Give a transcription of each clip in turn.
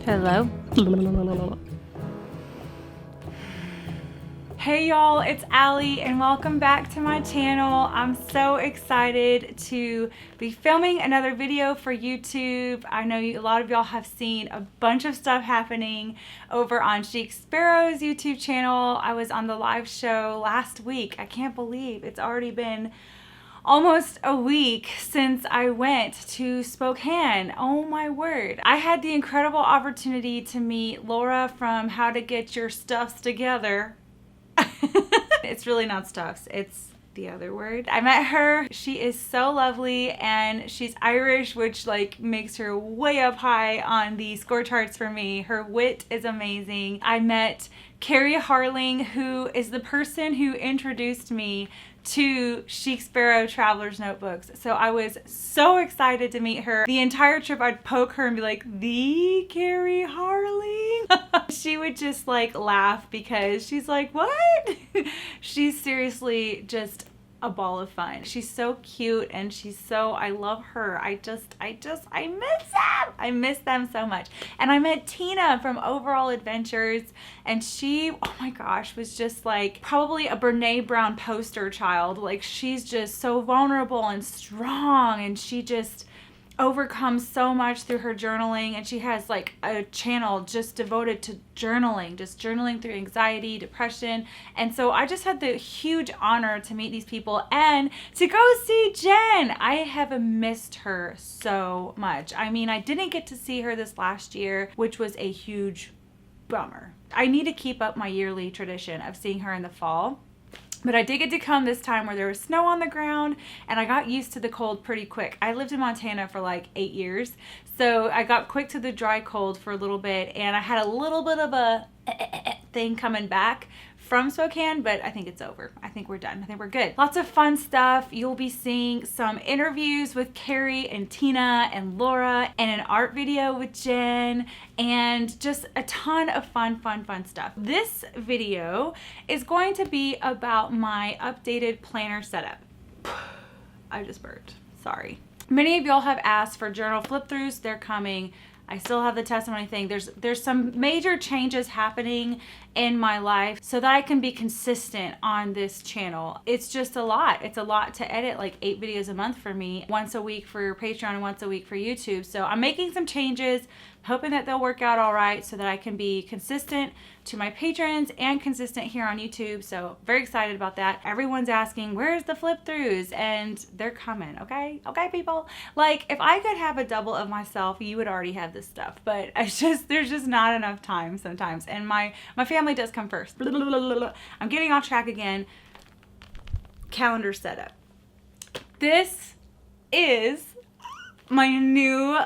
Hello. Hey y'all, it's Allie and welcome back to my channel. I'm so excited to be filming another video for YouTube. I know a lot of y'all have seen a bunch of stuff happening over on Chic Sparrow's YouTube channel. I was on the live show last week. I can't believe it's already been almost a week since I went to Spokane. Oh my word. I had the incredible opportunity to meet Laura from How to Get Your Stuffs Together. It's really not stuffs, it's the other word. I met her. She is so lovely and she's Irish, which makes her way up high on the score charts for me. Her wit is amazing. I met Carie Harling, who is the person who introduced me to Chic Sparrow Traveler's Notebooks. So I was so excited to meet her. The entire trip I'd poke her and be like, the Carie Harling? She would just laugh because she's like, what? She's seriously just a ball of fun. She's so cute and I love her. I miss them. I miss them so much. And I met Tina from Overall Adventures and she, oh my gosh, was just probably a Brene Brown poster child. She's just so vulnerable and strong and she just overcomes so much through her journaling, and she has a channel just devoted to journaling, just journaling through anxiety, depression. And so I just had the huge honor to meet these people and to go see Jen. I have missed her so much. I mean, I didn't get to see her this last year, which was a huge bummer. I need to keep up my yearly tradition of seeing her in the fall. But I did get to come this time where there was snow on the ground and I got used to the cold pretty quick. I lived in Montana for 8 years, so I got quick to the dry cold for a little bit and I had a little bit of a thing coming back from Spokane, but I think it's over. I think we're done. I think we're good. Lots of fun stuff. You'll be seeing some interviews with Carie and Tina and Laura and an art video with Jen and just a ton of fun stuff. This video is going to be about my updated planner setup. I just burped. Sorry. Many of y'all have asked for journal flip-throughs. They're coming. I still have the testimony thing. There's some major changes happening in my life so that I can be consistent on this channel. It's just a lot. It's a lot to edit, 8 videos a month for me, once a week for Patreon and once a week for YouTube. So I'm making some changes, hoping that they'll work out all right so that I can be consistent to my patrons and consistent here on YouTube. So very excited about that. Everyone's asking, where's the flip throughs? And they're coming, okay? Okay, people. If I could have a double of myself, you would already have this stuff. But there's just not enough time sometimes. And my family does come first. I'm getting off track again. Calendar setup. This is my new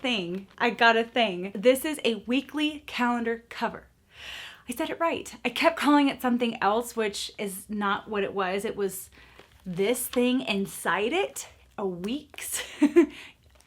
thing. I got a thing. This is a weekly calendar cover. I said it right. I kept calling it something else, which is not what it was. It was this thing inside it, a Weeks.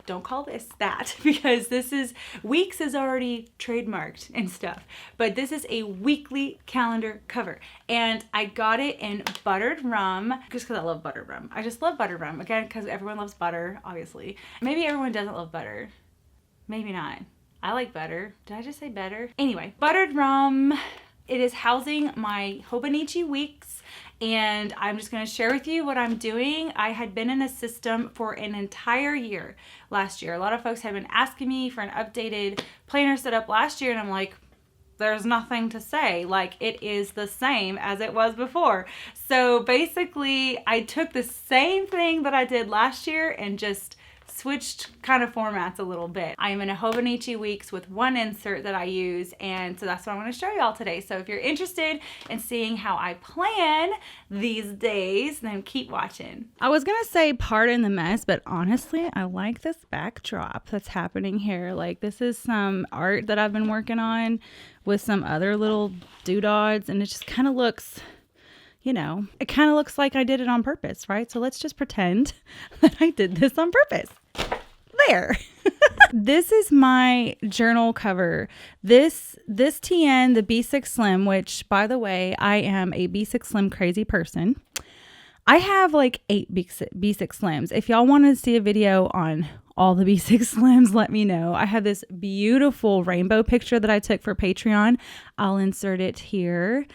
Don't call this that because Weeks is already trademarked and stuff, but this is a weekly calendar cover and I got it in buttered rum just because I love buttered rum. I just love buttered rum, again, because everyone loves butter, obviously. Maybe everyone doesn't love butter. Maybe not. I like butter. Did I just say better? Anyway, buttered rum. It is housing my Hobonichi Weeks, and I'm just going to share with you what I'm doing. I had been in a system for an entire year last year. A lot of folks have been asking me for an updated planner setup last year, and I'm like, there's nothing to say. It is the same as it was before. So basically, I took the same thing that I did last year and just switched kind of formats a little bit. I am in a Hobonichi Weeks with one insert that I use, and so that's what I'm going to show y'all today. So if you're interested in seeing how I plan these days, then keep watching. I was going to say pardon the mess, but honestly, I like this backdrop that's happening here. This is some art that I've been working on with some other little doodads, and it just kind of looks, it kind of looks like I did it on purpose, right? So let's just pretend that I did this on purpose. There. This is my journal cover. This TN, the B6 Slim, which by the way, I am a B6 Slim crazy person. I have 8 B6 Slims. If y'all want to see a video on all the B6 Slims, let me know. I have this beautiful rainbow picture that I took for Patreon. I'll insert it here.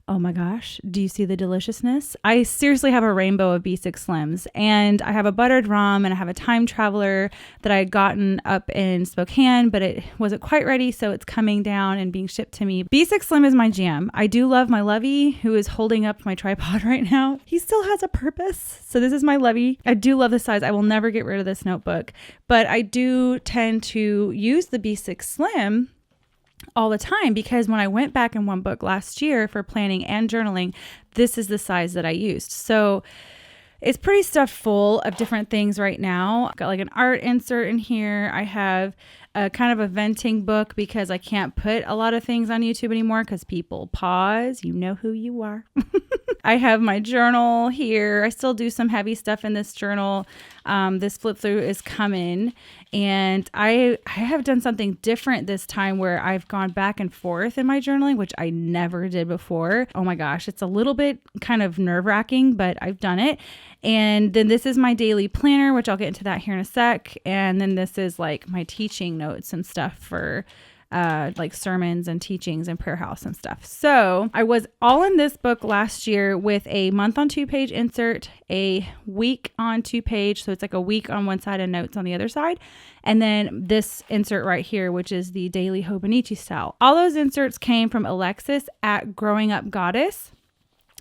Oh my gosh, do you see the deliciousness? I seriously have a rainbow of B6 Slims, and I have a buttered rum, and I have a time traveler that I had gotten up in Spokane, but it wasn't quite ready, so it's coming down and being shipped to me. B6 Slim is my jam. I do love my Lovey, who is holding up my tripod right now. He still has a purpose. So this is my Lovey. I do love the size. I will never get rid of this notebook, but I do tend to use the B6 Slim all the time because when I went back in one book last year for planning and journaling, this is the size that I used. So it's pretty stuffed full of different things right now. I've got like an art insert in here. I have a kind of a venting book because I can't put a lot of things on YouTube anymore because people pause. You know who you are. I have my journal here. I still do some heavy stuff in this journal. This flip through is coming, and I have done something different this time where I've gone back and forth in my journaling, which I never did before. Oh my gosh, it's a little bit kind of nerve-wracking, but I've done it. And then this is my daily planner, which I'll get into that here in a sec. And then this is like my teaching notes and stuff for like sermons and teachings and prayer house and stuff. So I was all in this book last year with a month on 2-page insert, a week on 2-page. So it's like a week on one side and notes on the other side. And then this insert right here, which is the daily Hobonichi style. All those inserts came from Alexis at Growing Up Goddess.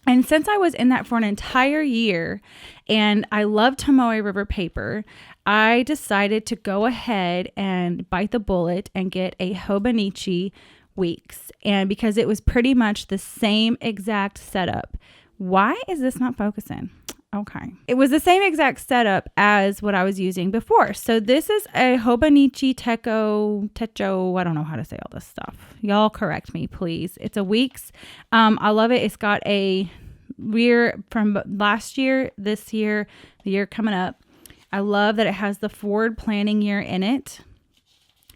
And since I was in that for an entire year and I love Tomoe River paper, I decided to go ahead and bite the bullet and get a Hobonichi Weeks. And because it was pretty much the same exact setup. Why is this not focusing? Okay. It was the same exact setup as what I was using before. So this is a Hobonichi Techo, I don't know how to say all this stuff. Y'all correct me, please. It's a Weeks. I love it. It's got we're from last year, this year, the year coming up. I love that it has the forward planning year in it.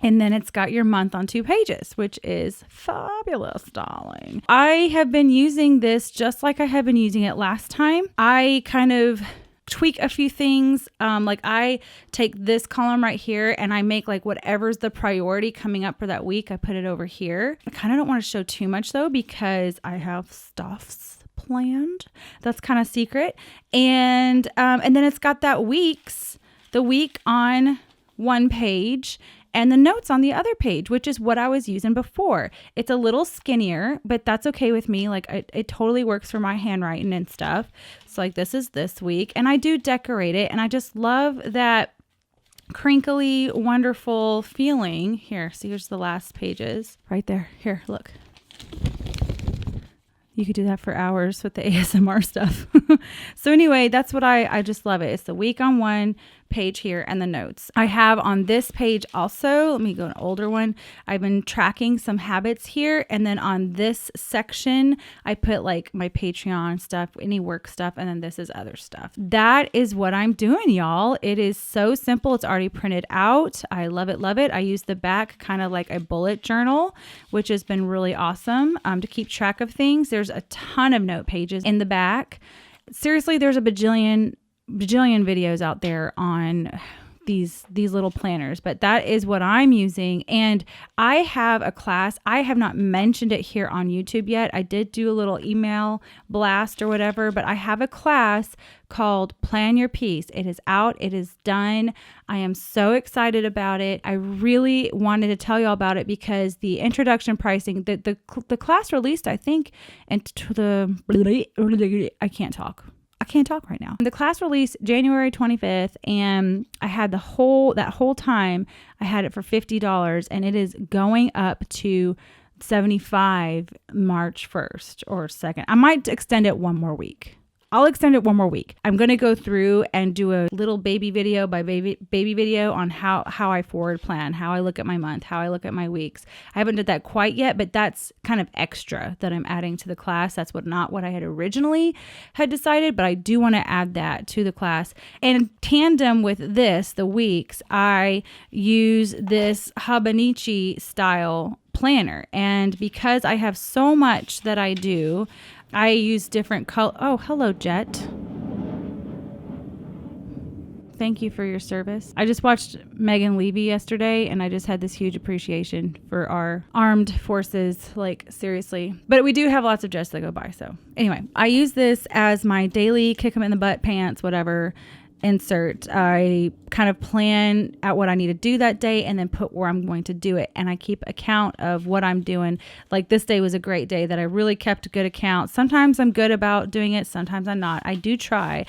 And then it's got your month on 2 pages, which is fabulous, darling. I have been using this just like I have been using it last time. I kind of tweak a few things. Like I take this column right here and I make like whatever's the priority coming up for that week. I put it over here. I kind of don't want to show too much though, because I have stuffs planned. That's kind of secret. And then it's got the week on 1 page and the notes on the other page, which is what I was using before. It's a little skinnier, but that's okay with me. Like it totally works for my handwriting and stuff. So like this is this week, and I do decorate it, and I just love that crinkly, wonderful feeling. Here, see, here's the last pages right there. Here, look. You could do that for hours with the ASMR stuff. So anyway, that's what I just love it. It's the week on 1 page here and the notes. I have on this page also, let me go an older one. I've been tracking some habits here. And then on this section, I put like my Patreon stuff, any work stuff, and then this is other stuff. That is what I'm doing, y'all. It is so simple. It's already printed out. I love it, love it. I use the back kind of like a bullet journal, which has been really awesome to keep track of things. There's a ton of note pages in the back. Seriously, there's a bajillion videos out there on these little planners, but that is what I'm using. And I have a class. I have not mentioned it here on YouTube yet. I did do a little email blast or whatever, but I have a class called Plan Your Piece. It is out. It is done. I am so excited about it. I really wanted to tell you all about it because the introduction pricing, the class released, I think, I can't talk right now. The class released January 25th, and I had that whole time I had it for $50, and it is going up to $75 March 1st or 2nd. I might extend it one more week. I'll extend it one more week. I'm going to go through and do a little baby video by baby video on how I forward plan, how I look at my month, how I look at my weeks. I haven't done that quite yet, but that's kind of extra that I'm adding to the class. That's not what I had originally had decided, but I do want to add that to the class. And in tandem with this, the weeks, I use this Hobonichi style planner. And because I have so much that I do, I use different color. Oh, hello, Jet. thank you for your service. I just watched Megan Levy yesterday, and I just had this huge appreciation for our armed forces, like seriously. But we do have lots of GYST that go by. So anyway, I use this as my daily kick 'em in the butt pants, whatever insert. I kind of plan out what I need to do that day and then put where I'm going to do it. And I keep account of what I'm doing. Like this day was a great day that I really kept a good account. Sometimes I'm good about doing it. Sometimes I'm not. I do try.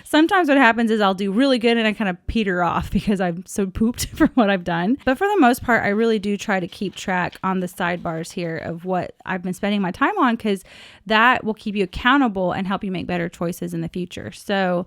Sometimes what happens is I'll do really good and I kind of peter off because I'm so pooped for what I've done. But for the most part, I really do try to keep track on the sidebars here of what I've been spending my time on, because that will keep you accountable and help you make better choices in the future. So,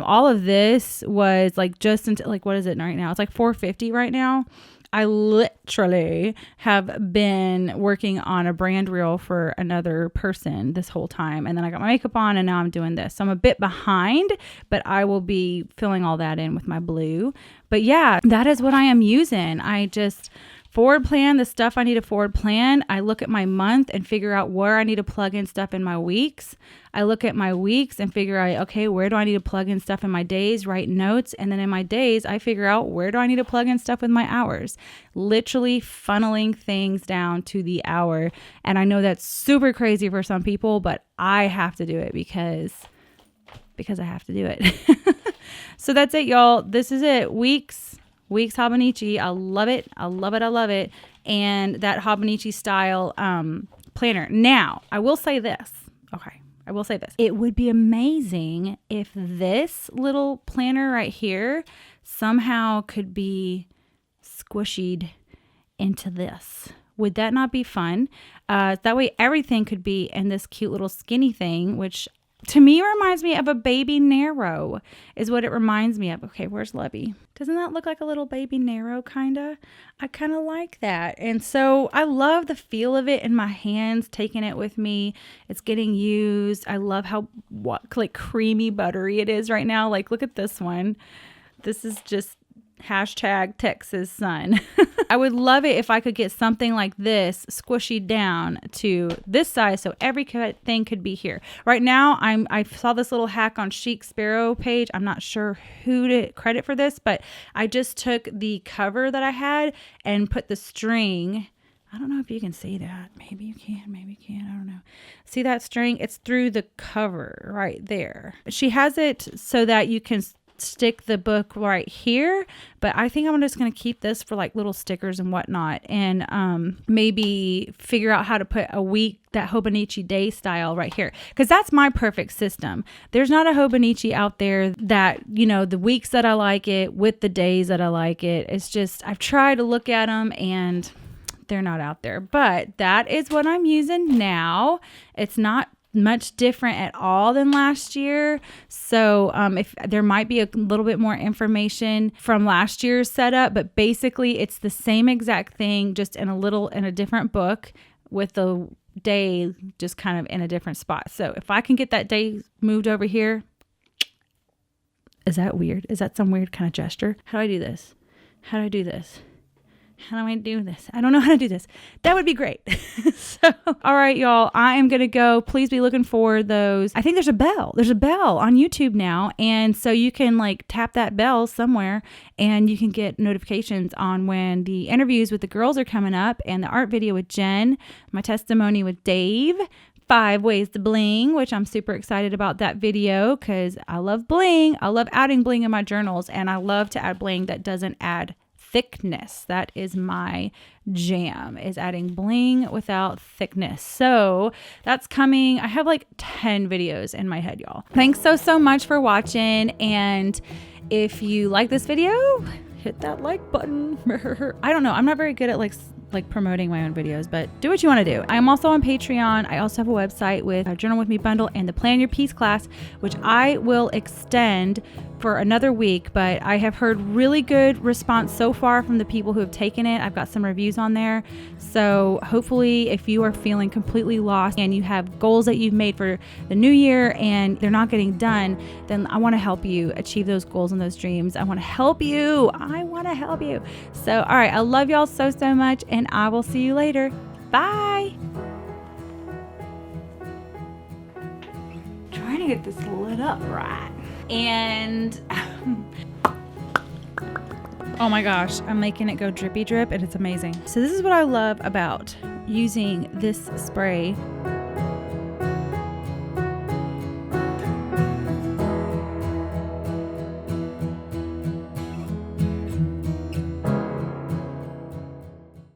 all of this was like just until like, what is it right now? It's like 4:50 right now. I literally have been working on a brand reel for another person this whole time. And then I got my makeup on and now I'm doing this. So I'm a bit behind, but I will be filling all that in with my blue. But yeah, that is what I am using. I just forward plan the stuff I need to forward plan. I look at my month and figure out where I need to plug in stuff in my weeks. I look at my weeks and figure out, okay, where do I need to plug in stuff in my days, write notes. And then in my days, I figure out where do I need to plug in stuff with my hours, literally funneling things down to the hour. And I know that's super crazy for some people, but I have to do it because I have to do it. So that's it, y'all. This is it. Weeks Hobonichi. I love it. I love it. I love it. And that Hobonichi style planner. Now, I will say this. Okay. I will say this. It would be amazing if this little planner right here somehow could be squishied into this. Would that not be fun? That way everything could be in this cute little skinny thing, which to me reminds me of a baby Nero is what it reminds me of. Okay, where's Levy? Doesn't that look like a little baby Nero kinda? I kind of like that. And so I love the feel of it in my hands, taking it with me. It's getting used. I love how like creamy buttery it is right now. Like look at this one. This is just hashtag Texas sun. I would love it if I could get something like this squishy down to this size so everything could be here. Right now, I saw this little hack on Chic Sparrow page. I'm not sure who to credit for this, but I just took the cover that I had and put the string. I don't know if you can see that. Maybe you can, maybe you can't. I don't know. See that string? It's through the cover right there. She has it so that you can stick the book right here, but I think I'm just going to keep this for like little stickers and whatnot, and maybe figure out how to put a week, that Hobonichi day style right here, because that's my perfect system. There's not a Hobonichi out there that, you know, the weeks that I like it with the days that I like it. It's just, I've tried to look at them and they're not out there, but that is what I'm using now. It's not much different at all than last year. So if there might be a little bit more information from last year's setup, but basically it's the same exact thing, just in a different book with the day just kind of in a different spot. So if I can get that day moved over here, is that weird? Is that some weird kind of gesture? How do I do this? How do I do this? How do I do this? I don't know how to do this. That would be great. So, all right, y'all, I am going to go. Please be looking for those. I think there's a bell. There's a bell on YouTube now. And so you can like tap that bell somewhere and you can get notifications on when the interviews with the girls are coming up, and the art video with Jen, my testimony with Dave, 5 ways to bling, which I'm super excited about that video because I love bling. I love adding bling in my journals, and I love to add bling that doesn't add thickness. That is my jam, is adding bling without thickness. So that's coming. I have like 10 videos in my head, y'all. Thanks so much for watching. And if you like this video, hit that like button. I don't know. I'm not very good at like promoting my own videos, but do what you want to do. I'm also on Patreon. I also have a website with a Journal With Me bundle and the Plan Your Piece class, which I will extend for another week, but I have heard really good response so far from the people who have taken it. I've got some reviews on there. So hopefully if you are feeling completely lost and you have goals that you've made for the new year and they're not getting done, then I want to help you achieve those goals and those dreams. I want to help you. So, all right. I love y'all so much, and I will see you later. Bye. Trying to get this lit up right. And Oh my gosh, I'm making it go drippy drip and it's amazing. So this is what I love about using this spray